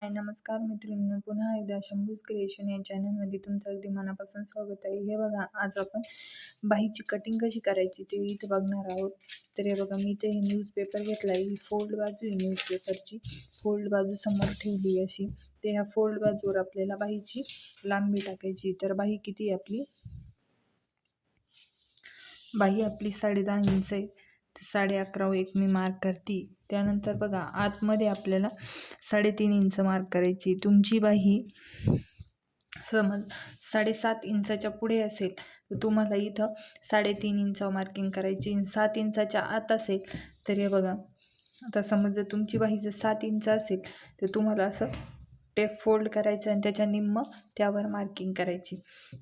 हाय नमस्कार मित्रांनो, पुन्हा एकदा शंभूज क्रिएशन या चॅनलमध्ये तुमचं अगदी मनापासून स्वागत आहे. हे बघा, आज आपण बाहीची कटिंग कशी करायची ते इथं बघणार आहोत. तर हे बघा, मी इथे न्यूजपेपर घेतला आहे. ही फोल्ड बाजू आहे न्यूजपेपरची. फोल्ड बाजू समोर ठेवली अशी. ते ह्या फोल्ड बाजूवर आपल्याला बाहीची लांबी टाकायची. तर बाही किती आहे आपली? बाही आपली 10.5 इंच आहे. तर 11.5 एक मी मार्क करते. त्यानंतर बघा, आतमध्ये आपल्याला 3.5 इंच मार्क करायची. तुमची बाही समज 7.5 इंचाच्या पुढे असेल तर तुम्हाला इथं 3.5 इंच मार्किंग करायची. 7 इंचाच्या आत असेल तर हे बघा, आता समज जर तुमची बाही जर 7 इंच असेल तर तुम्हाला असं टेप फोल्ड करायचं आणि त्याच्या निम्म त्यावर मार्किंग करायची.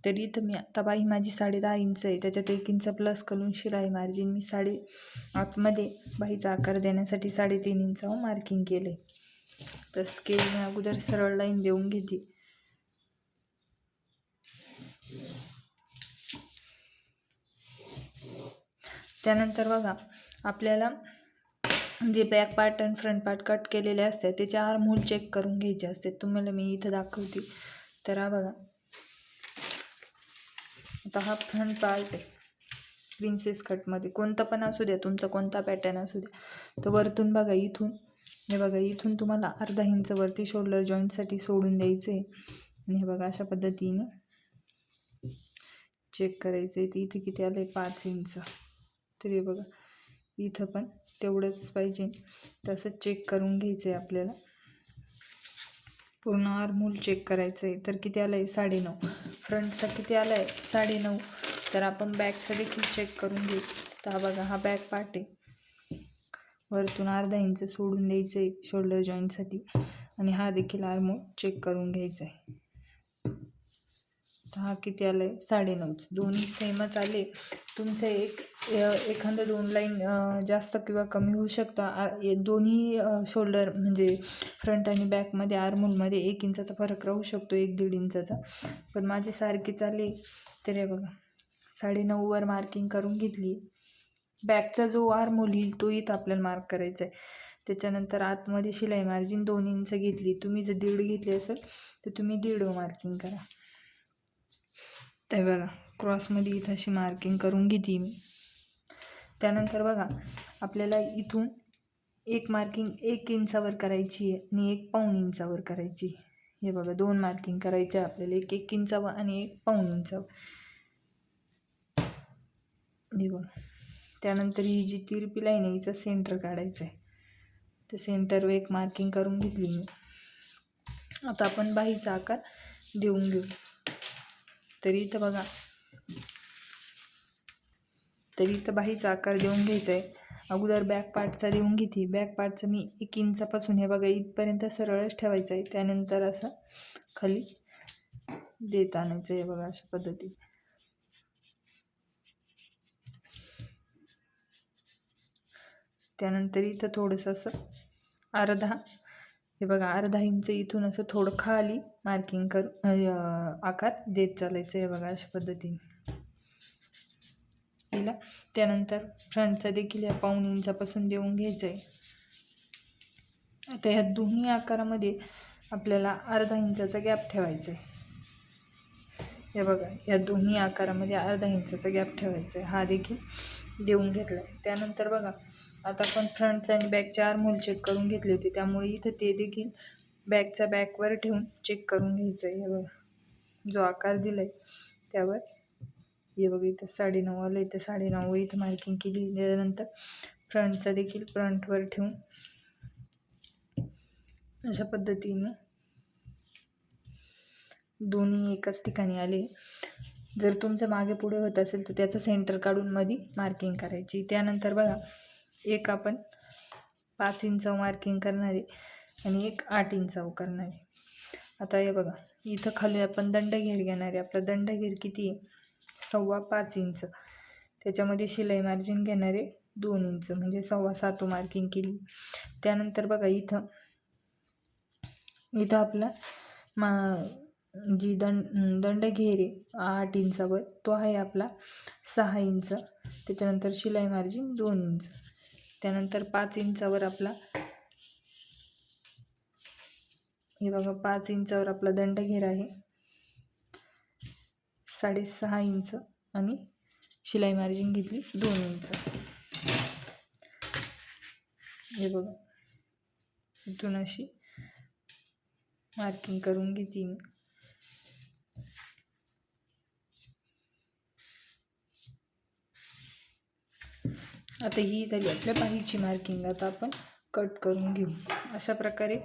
तर इथं मी आता बाही माझी 10.5 इंच आहे, त्याच्यात 1 इंच प्लस करून शिलाई मार्जिन मी आतमध्ये बाहीचा आकार देण्यासाठी 3.5 इंचावर मार्किंग केले. तर स्केल मी अगोदर सरळ लाईन देऊन घेते. त्यानंतर बघा, आपल्याला जे बॅक पार्ट आणि फ्रंट पार्ट कट केलेले असतात त्याचे आर्महोल चेक करून घ्यायचे असते. तुम्हाला मी इथं दाखवते. तर हा बघा, आता हा फ्रंट पार्ट आहे प्रिन्सेस कटमध्ये. कोणता पण असू द्या, तुमचा कोणता पॅटर्न असू द्या. तर वरतून बघा, हे बघा, इथून तुम्हाला अर्धा इंच वरती शोल्डर जॉईंटसाठी सोडून द्यायचं आहे. आणि हे बघा, अशा पद्धतीने चेक करायचं आहे. इथे किती आलं आहे? 5 इंच. तर हे बघा, इथं पण तेवढंच पाहिजे. तसं चेक करून घ्यायचं आहे आपल्याला. पूर्ण आर्महोल चेक करायचं आहे. तर किती आलं आहे? 9.5. फ्रंटचा किती आला आहे? 9.5. तर आपण बॅकचं देखील चेक करून घेऊ. तर हा बघा, हा बॅक पार्ट आहे. वरतून अर्धा इंच सोडून द्यायचं आहे शोल्डर जॉईंटसाठी. आणि हा देखील आर्महोल चेक करून घ्यायचा आहे. हा किती आलं आहे? 9.5. दोन्ही सेमच आले. तुमचं एखादं 2 लाईन जास्त किंवा कमी होऊ शकतं. दोन्ही शोल्डर म्हणजे फ्रंट आणि बॅकमध्ये आर्महोलमध्ये 1 इंचाचा फरक राहू शकतो, 1-1.5 इंचाचा. पण माझे सारखेच आले. तर हे बघा, 9.5 वर मार्किंग करून घेतली. बॅकचा जो आर्महोल येईल तो इथं आपल्याला मार्क करायचा आहे. त्याच्यानंतर आतमध्ये शिलाई मार्जिन 2 इंच घेतली. तुम्ही जर 1.5 घेतली असेल तर तुम्ही 1.5 मार्किंग करा. तर बघा, क्रॉसमध्ये इथं अशी मार्किंग करून घेते मी. त्यानंतर बघा, आपल्याला इथून एक मार्किंग 1 इंचावर करायची आहे आणि 1.25 इंचावर करायची. हे बघा, 2 मार्किंग करायचे आपल्याला, 1 इंचावर आणि 1.25 इंचावर. हे बघा, त्यानंतर ही जी तिरपी लाईन आहे हिचं सेंटर काढायचं आहे. तर सेंटरवर एक मार्किंग करून घेतली मी. आता आपण बाहीचा आकार देऊन घेऊ. तरी इथं बघा, बाहीचा आकार देऊन घ्यायचा आहे. अगोदर बॅक पार्टचा देऊन घेते. बॅक पार्टचं मी 1 इंचापासून हे बघा इथपर्यंत सरळच ठेवायचं आहे. त्यानंतर असं खाली देत आणायचं आहे. बघा, अशा पद्धतीने. त्यानंतर इथं थोडंसं असं हे बघा, अर्धा इंच इथून असं थोडं खाली मार्किंग करून आकार देत चालायचं आहे. बघा, अशा पद्धतीने दिला. त्यानंतर फ्रंटचा देखील या 1.25 इंचापासून देऊन घ्यायचं आहे. आता ह्या दोन्ही आकारामध्ये आपल्याला अर्धा इंचाचा गॅप ठेवायचा आहे. हे बघा, या दोन्ही आकारामध्ये अर्धा इंचाचा गॅप ठेवायचा आहे. हा देखील देऊन घेतला आहे. त्यानंतर बघा, आता आपण फ्रंटचा आणि बॅकचे आर्महोल चेक करून घेतले होते, त्यामुळे इथं ते देखील बॅकचा बॅकवर ठेवून चेक करून घ्यायचं आहे. हे बघा, जो आकार दिला आहे त्यावर हे बघा, इथं 9.5 आलं. इथं 9.5 इथं मार्किंग केली. त्यानंतर फ्रंटचा देखील फ्रंटवर ठेवून अशा पद्धतीने दोन्ही एकाच ठिकाणी आले. जर तुमचं मागे पुढे होत असेल तर त्याचं सेंटर काढून मध्ये मार्किंग करायची. त्यानंतर बघा, एक आपण 5 इंचावर मार्किंग करणार आहे आणि एक 8 इंचावर करणार आहे. आता हे बघा, इथं खाली आपण दंडघेर घेणार आहे. आपला दंडघेर किती आहे? 5.25 इंच. त्याच्यामध्ये शिलाई मार्जिन घेणार आहे 2 इंच, म्हणजे 7.25 मार्किंग केली. त्यानंतर बघा, इथं आपला जी दंडघेर आहे 8 इंचावर, तो आहे आपला 6 इंच. त्याच्यानंतर शिलाई मार्जिन 2 इंच. त्यानंतर 5 इंचावर आपला हे बघा 5 इंचावर आपला दंड घेरा आहे, 6.5 इंच आणि शिलाई मार्जिन घेतली 2 इंच. हे बघा इथून अशी मार्किंग करून घेते मी. आता ही झाली आपल्या बाहीची मार्किंग. आता आपण कट करून घेऊ. अशा प्रकारे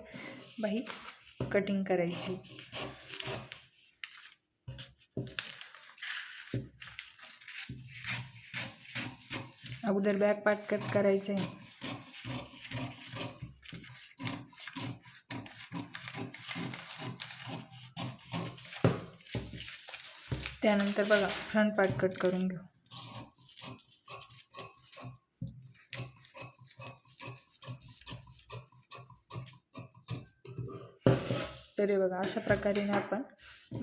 बाही कटिंग करायची. अगोदर बॅक पार्ट कट करायचं आहे. त्यानंतर बघा फ्रंट पार्ट कट करून घेऊ. तर हे बघा अशा प्रकारे आपण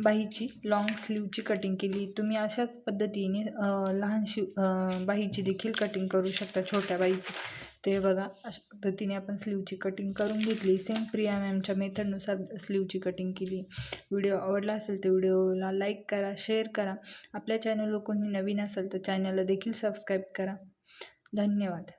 बाहीची लॉंग स्लीवची कटिंग केली. तुम्ही अशाच पद्धतीने लहान बाहीची देखील कटिंग करू शकता, छोट्या बाहीची. ते बघा अशा पद्धतीने आपण स्लीवची कटिंग करून घेतली. सेम प्रिया मॅमच्या मेथडनुसार स्लीवची कटिंग केली. व्हिडिओ आवडला असेल तर व्हिडिओला लाईक करा, शेअर करा. आपल्या चॅनलवर कोणी नवीन असेल तर चॅनलला देखील सबस्क्राईब करा. धन्यवाद.